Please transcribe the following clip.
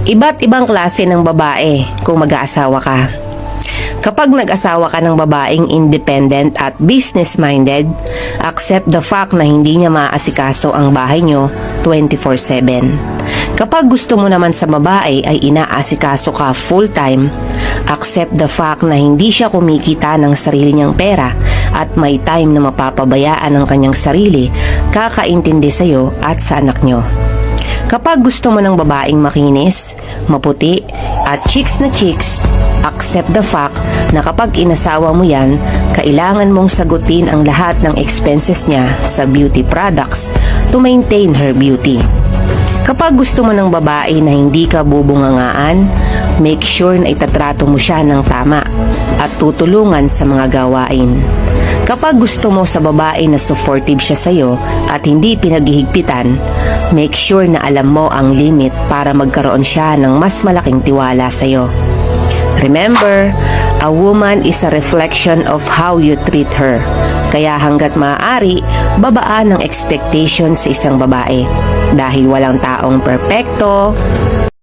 Iba't ibang klase ng babae kung mag-aasawa ka. Kapag nag-asawa ka ng babaeng independent at business-minded, accept the fact na hindi niya maaasikaso ang bahay niyo 24/7. Kapag gusto mo naman sa babae ay inaasikaso ka full-time, accept the fact na hindi siya kumikita ng sarili niyang pera at may time na mapapabayaan ang kanyang sarili, kakaintindi sa'yo at sa anak niyo. Kapag gusto mo ng babaeng makinis, maputi, at chicks na chicks, accept the fact na kapag inasawa mo yan, kailangan mong sagutin ang lahat ng expenses niya sa beauty products to maintain her beauty. Kapag gusto mo ng babae na hindi ka bubungangaan, make sure na itatrato mo siya ng tama at tutulungan sa mga gawain. Kapag gusto mo sa babae na supportive siya sa'yo at hindi pinaghihigpitan, make sure na alam mo ang limit para magkaroon siya ng mas malaking tiwala sa'yo. Remember, a woman is a reflection of how you treat her. Kaya hanggat maaari, babaan ang expectations sa isang babae. Dahil walang taong perpekto,